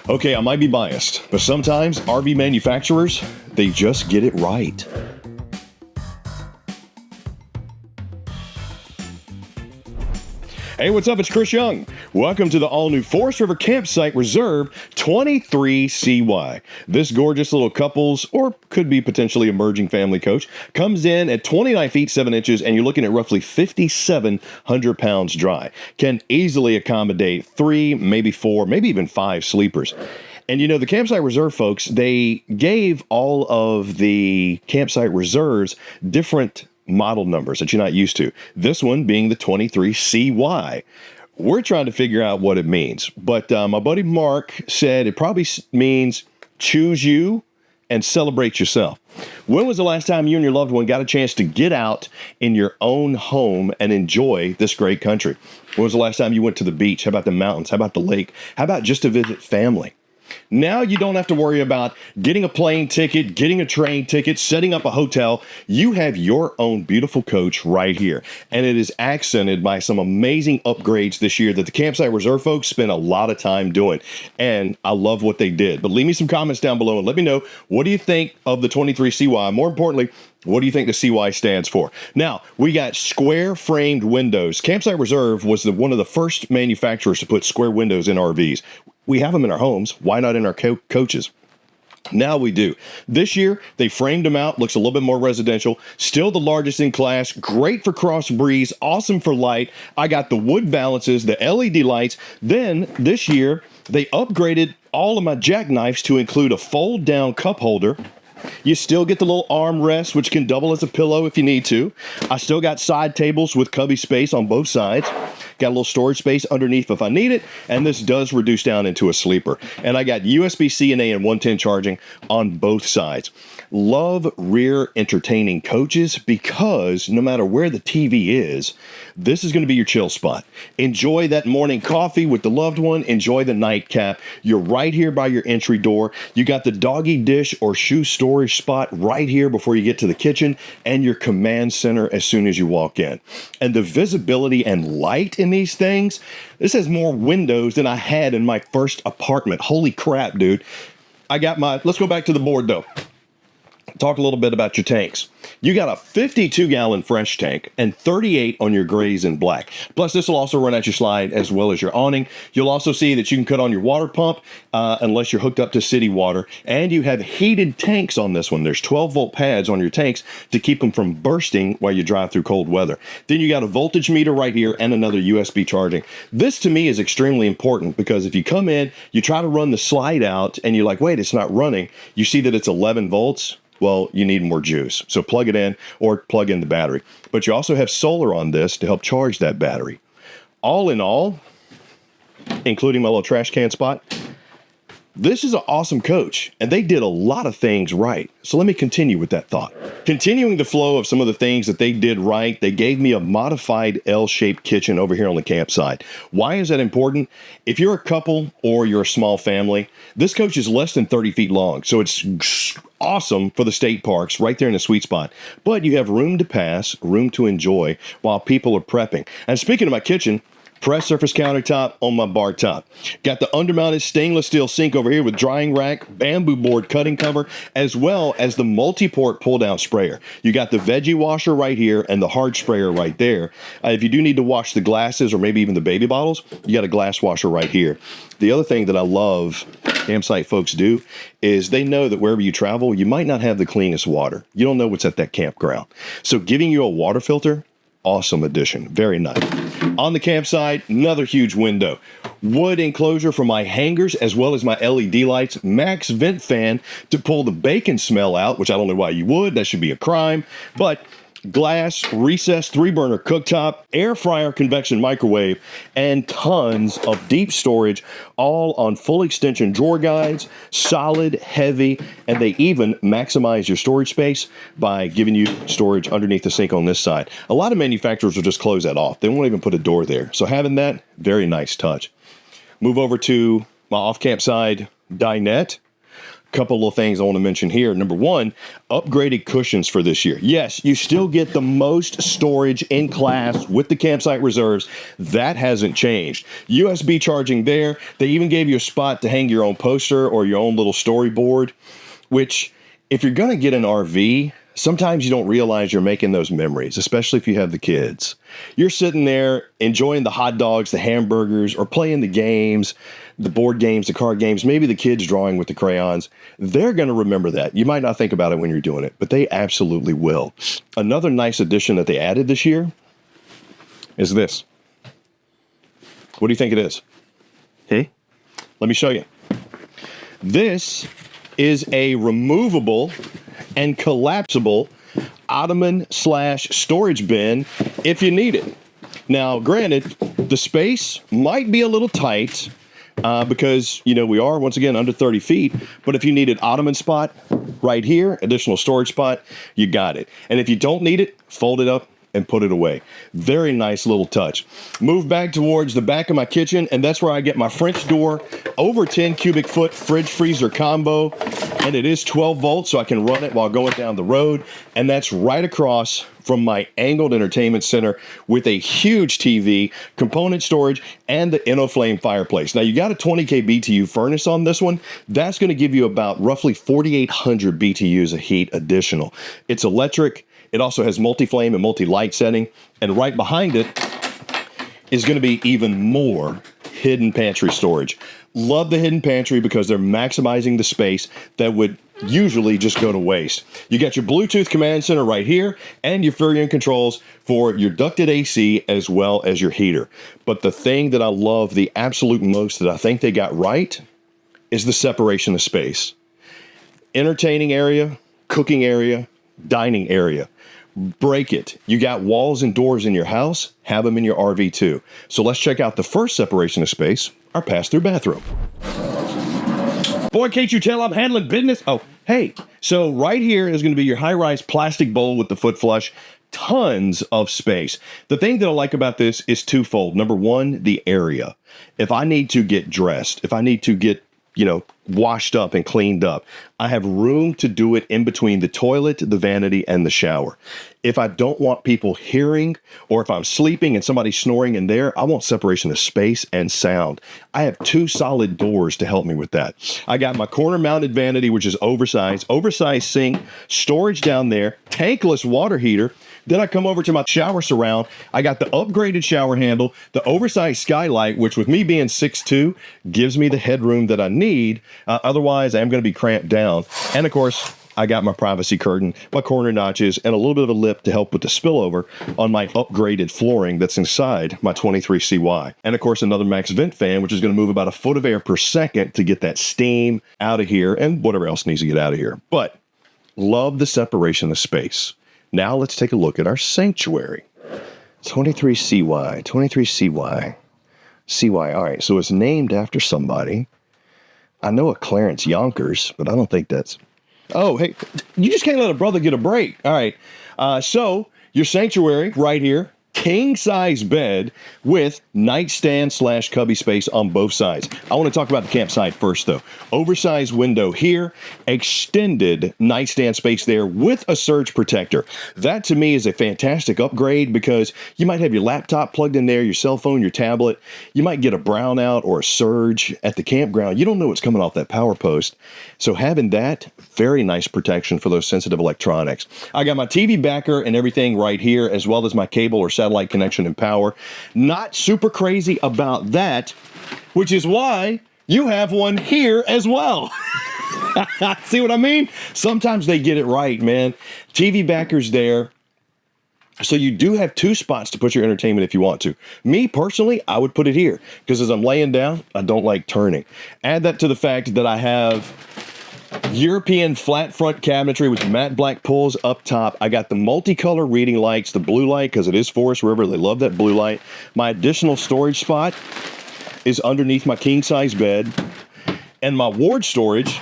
Okay, I might be biased, but sometimes RV manufacturers, they just get it right. Hey, what's up? It's Chris Young. Welcome to the all-new Forest River Campsite Reserve 23CY. This gorgeous little couples, or could be potentially emerging family coach, comes in at 29 feet 7 inches, and you're looking at roughly 5,700 pounds dry. Can easily accommodate 3, maybe 4, maybe even 5 sleepers. And you know, the Campsite Reserve folks, they gave all of the Campsite Reserves different model numbers that you're not used to. This one being the 23CY. We're trying to figure out what it means. But my buddy Mark said it probably means choose you and celebrate yourself. When was the last time you and your loved one got a chance to get out in your own home and enjoy this great country? When was the last time you went to the beach? How about the mountains? How about the lake? How about just to visit family? Now you don't have to worry about getting a plane ticket, getting a train ticket, setting up a hotel. You have your own beautiful coach right here. And it is accented by some amazing upgrades this year that the Campsite Reserve folks spent a lot of time doing. And I love what they did. But leave me some comments down below and let me know, what do you think of the 23CY? More importantly, what do you think the CY stands for? Now, we got square framed windows. Campsite Reserve was one of the first manufacturers to put square windows in RVs. We have them in our homes. Why not in our coaches? Now we do. This year, they framed them out. Looks a little bit more residential. Still the largest in class. Great for cross breeze. Awesome for light. I got the wood balances, the LED lights. Then this year, they upgraded all of my jackknives to include a fold down cup holder. You still get the little armrest, which can double as a pillow if you need to. I still got side tables with cubby space on both sides. Got a little storage space underneath if I need it, and this does reduce down into a sleeper. And I got USB-C and A and 110 charging on both sides. Love rear entertaining coaches because no matter where the TV is, this is going to be your chill spot. Enjoy that morning coffee with the loved one. Enjoy the nightcap. You're right here by your entry door. You got the doggy dish or shoe storage spot right here before you get to the kitchen, and your command center as soon as you walk in. And the visibility and light in these things, this has more windows than I had in my first apartment. Holy crap, dude. I got let's go back to the board though. Talk a little bit about your tanks. You got a 52-gallon fresh tank and 38 on your grays and black. Plus, this will also run at your slide as well as your awning. You'll also see that you can cut on your water pump unless you're hooked up to city water. And you have heated tanks on this one. There's 12-volt pads on your tanks to keep them from bursting while you drive through cold weather. Then you got a voltage meter right here and another USB charging. This, to me, is extremely important because if you come in, you try to run the slide out, and you're like, wait, it's not running. You see that it's 11 volts. Well, you need more juice. So plug it in or plug in the battery. But you also have solar on this to help charge that battery. All in all, including my little trash can spot, this is an awesome coach, and they did a lot of things right. So let me continue with that thought. Continuing the flow of some of the things that they did right, they gave me a modified L-shaped kitchen over here on the campsite. Why is that important? If you're a couple or you're a small family, this coach is less than 30 feet long, so it's awesome for the state parks, right there in the sweet spot. But you have room to pass, room to enjoy while people are prepping. And speaking of my kitchen, pressed surface countertop on my bar top. Got the undermounted stainless steel sink over here with drying rack, bamboo board cutting cover, as well as the multi-port pull-down sprayer. You got the veggie washer right here and the hard sprayer right there. If you do need to wash the glasses or maybe even the baby bottles, you got a glass washer right here. The other thing that I love campsite folks do is they know that wherever you travel, you might not have the cleanest water. You don't know what's at that campground. So giving you a water filter, awesome addition. Very nice. On the campsite, another huge window. Wood enclosure for my hangers as well as my LED lights. Max vent fan to pull the bacon smell out, which I don't know why you would. That should be a crime. But glass, recessed 3-burner cooktop, air fryer convection microwave, and tons of deep storage, all on full extension drawer guides, solid, heavy, and they even maximize your storage space by giving you storage underneath the sink on this side. A lot of manufacturers will just close that off. They won't even put a door there. So having that, very nice touch. Move over to my off-camp side dinette. Couple little things I want to mention here. Number one, upgraded cushions for this year. Yes, you still get the most storage in class with the campsite reserves. That hasn't changed. USB charging there. They even gave you a spot to hang your own poster or your own little storyboard, which if you're going to get an RV, sometimes you don't realize you're making those memories, especially if you have the kids. You're sitting there enjoying the hot dogs, the hamburgers, or playing the games, the board games, the card games, maybe the kids drawing with the crayons. They're going to remember that. You might not think about it when you're doing it, but they absolutely will. Another nice addition that they added this year is this. What do you think it is? Hey, let me show you. This is a removable and collapsible ottoman/storage bin if you need it. Now, granted, the space might be a little tight because, you know, we are, once again, under 30 feet. But if you need an ottoman spot right here, additional storage spot, you got it. And if you don't need it, fold it up and put it away. Very nice little touch. Move back towards the back of my kitchen, and that's where I get my French door, over 10 cubic foot fridge freezer combo, and it is 12 volts, so I can run it while going down the road. And that's right across from my angled entertainment center with a huge TV, component storage, and the InnoFlame fireplace. Now, you got a 20K BTU furnace on this one. That's going to give you about roughly 4,800 BTUs of heat additional. It's electric. It also has multi-flame and multi-light setting. And right behind it is going to be even more hidden pantry storage. Love the hidden pantry because they're maximizing the space that would usually just go to waste. You got your Bluetooth command center right here and your Furrion controls for your ducted AC as well as your heater. But the thing that I love the absolute most that I think they got right is the separation of space. Entertaining area, cooking area, dining area. Break it. You got walls and doors in your house, have them in your RV too. So let's check out the first separation of space, our pass-through bathroom. Boy, can't you tell I'm handling business? Oh, hey, so right here is going to be your high-rise plastic bowl with the foot flush. Tons of space. The thing that I like about this is twofold. Number one, the area. If I need to get dressed, if I need to get, you know, washed up and cleaned up, I have room to do it in between the toilet, the vanity, and the shower. If I don't want people hearing, or if I'm sleeping and somebody's snoring in there, I want separation of space and sound. I have two solid doors to help me with that. I got my corner mounted vanity, which is oversized sink, storage down there, tankless water heater. Then I come over to my shower surround. I got the upgraded shower handle, the oversized skylight, which with me being 6'2", gives me the headroom that I need. Otherwise, I'm going to be cramped down. And of course, I got my privacy curtain, my corner notches, and a little bit of a lip to help with the spillover on my upgraded flooring that's inside my 23CY. And of course, another max vent fan, which is going to move about a foot of air per second to get that steam out of here and whatever else needs to get out of here. But love the separation of space. Now let's take a look at our sanctuary. 23CY, 23CY, CY. All right, so it's named after somebody. I know a Clarence Yonkers, but I don't think that's... Oh, hey, you just can't let a brother get a break. All right, so your sanctuary right here, king size bed with nightstand / cubby space on both sides. I want to talk about the campsite first though. Oversized window here, extended nightstand space there with a surge protector. That to me is a fantastic upgrade because you might have your laptop plugged in there, your cell phone, your tablet. You might get a brownout or a surge at the campground. You don't know what's coming off that power post. So having that, very nice protection for those sensitive electronics. I got my TV backer and everything right here, as well as my cable or satellite connection and power. Not super crazy about that, which is why you have one here as well. See what I mean? Sometimes they get it right, man. TV backers there. So you do have two spots to put your entertainment if you want to. Me, personally, I would put it here because as I'm laying down, I don't like turning. Add that to the fact that I have European flat front cabinetry with matte black pulls up top. I got the multicolor reading lights, the blue light, because it is Forest River. They love that blue light. My additional storage spot is underneath my king size bed. And my ward storage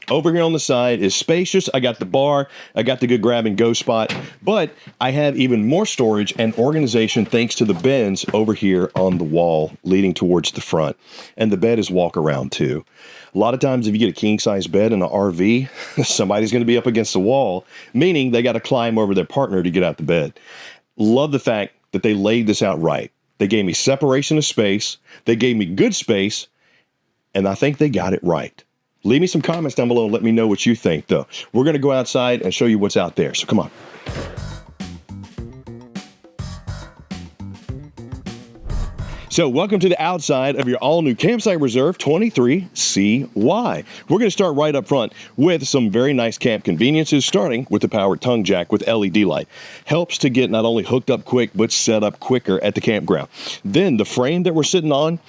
Over here on the side is spacious. I got the bar, I got the good grab and go spot, but I have even more storage and organization thanks to the bins over here on the wall leading towards the front. And the bed is walk around too. A lot of times if you get a king size bed in an RV, somebody's going to be up against the wall, meaning they got to climb over their partner to get out the bed. Love the fact that they laid this out right. They gave me separation of space. They gave me good space, and I think they got it right. Leave me some comments down below and let me know what you think, though. We're going to go outside and show you what's out there, so come on. So welcome to the outside of your all-new Campsite Reserve 23CY. We're going to start right up front with some very nice camp conveniences, starting with the powered tongue jack with LED light. Helps to get not only hooked up quick, but set up quicker at the campground. Then the frame that we're sitting on,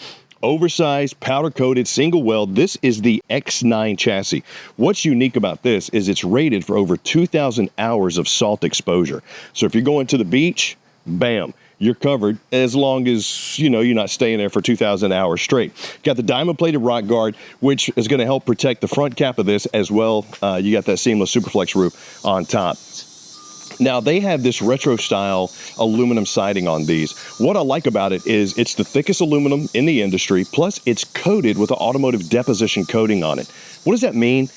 oversized, powder-coated, single weld. This is the X9 chassis. What's unique about this is it's rated for over 2,000 hours of salt exposure. So if you're going to the beach, bam, you're covered as long as, you're not staying there for 2,000 hours straight. Got the diamond-plated rock guard, which is going to help protect the front cap of this as well. You got that seamless Superflex roof on top. Now, they have this retro-style aluminum siding on these. What I like about it is it's the thickest aluminum in the industry, plus it's coated with an automotive deposition coating on it. What does that mean?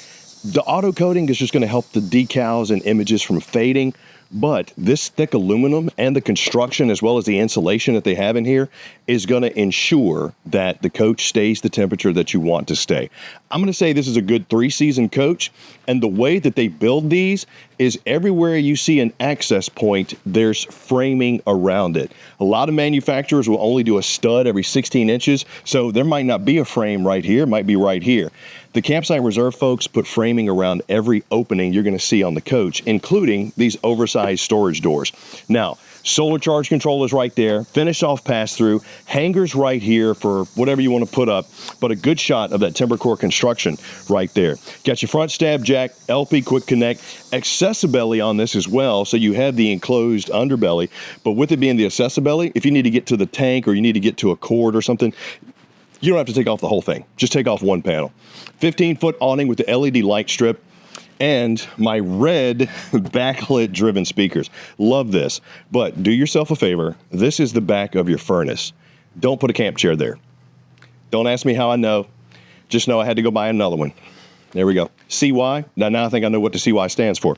The auto coating is just going to help the decals and images from fading, but this thick aluminum and the construction as well as the insulation that they have in here is going to ensure that the coach stays the temperature that you want to stay. I'm going to say this is a good 3-season coach, and the way that they build these is everywhere you see an access point, there's framing around it. A lot of manufacturers will only do a stud every 16 inches, so there might not be a frame right here, it might be right here. The Campsite Reserve folks put framing around every opening you're going to see on the coach, including these oversized storage doors. Now, solar charge control is right there, finish off pass-through, hangers right here for whatever you want to put up, but a good shot of that timber core construction right there. Got your front stab jack, LP quick connect, accessibility on this as well, so you have the enclosed underbelly, but with it being the accessibility, if you need to get to the tank or you need to get to a cord or something, you don't have to take off the whole thing. Just take off one panel. 15-foot awning with the LED light strip and my red backlit driven speakers. Love this, but do yourself a favor. This is the back of your furnace. Don't put a camp chair there. Don't ask me how I know. Just know I had to go buy another one. There we go. CY. Now I think I know what the CY stands for.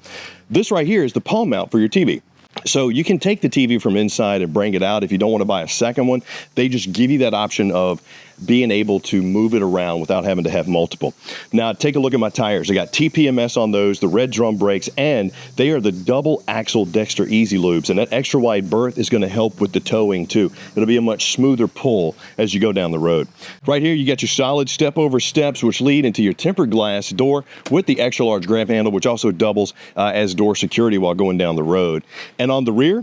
This right here is the palm mount for your TV. So you can take the TV from inside and bring it out. If you don't want to buy a second one, they just give you that option of being able to move it around without having to have multiple. Now, take a look at my tires. I got TPMS on those, the red drum brakes, and they are the double axle Dexter Easy Lubes. And that extra wide berth is going to help with the towing too. It'll be a much smoother pull as you go down the road. Right here, you got your solid step over steps, which lead into your tempered glass door with the extra large grab handle, which also doubles as door security while going down the road. And on the rear,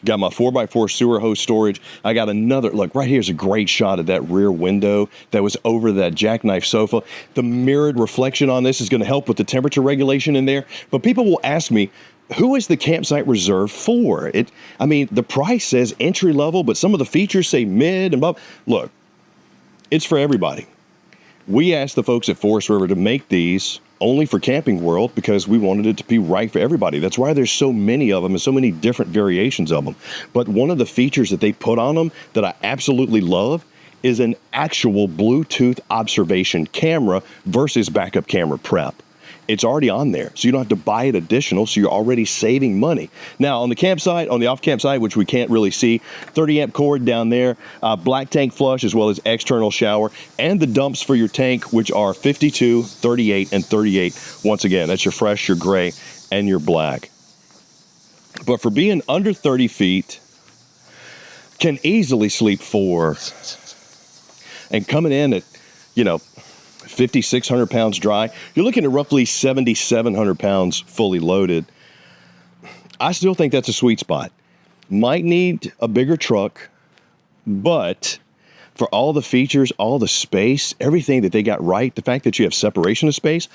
got my 4x4 sewer hose storage. I got another, look, right here's a great shot of that rear window that was over that jackknife sofa. The mirrored reflection on this is going to help with the temperature regulation in there. But people will ask me, who is the Campsite Reserve for? The price says entry level, but some of the features say mid and above. Look, it's for everybody. We asked the folks at Forest River to make these only for Camping World because we wanted it to be right for everybody. That's why there's so many of them and so many different variations of them. But one of the features that they put on them that I absolutely love is an actual Bluetooth observation camera versus backup camera prep. It's already on there, so you don't have to buy it additional, so you're already saving money. Now, on the campsite, on the off-camp side, which we can't really see, 30-amp cord down there, black tank flush, as well as external shower, and the dumps for your tank, which are 52, 38, and 38. Once again, that's your fresh, your gray, and your black. But for being under 30 feet, can easily sleep 4. And coming in at, 5,600 pounds dry, you're looking at roughly 7,700 pounds fully loaded. I still think that's a sweet spot. Might need a bigger truck, but for all the features, all the space, everything that they got right, the fact that you have separation of space,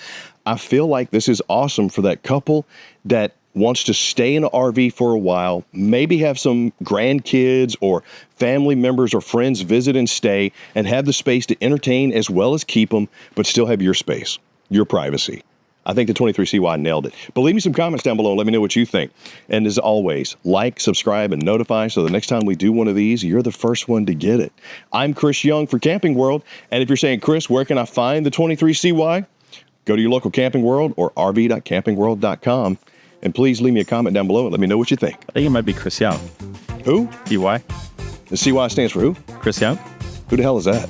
I feel like this is awesome for that couple that wants to stay in an RV for a while, maybe have some grandkids or family members or friends visit and stay, and have the space to entertain as well as keep them, but still have your space, your privacy. I think the 23CY nailed it. But leave me some comments down below and let me know what you think. And as always, like, subscribe, and notify so the next time we do one of these, you're the first one to get it. I'm Chris Young for Camping World. And if you're saying, Chris, where can I find the 23CY? Go to your local Camping World or rv.campingworld.com. And please leave me a comment down below and let me know what you think. I think it might be Chris Young. Who? EY. The CY stands for who? Chris Young. Who the hell is that?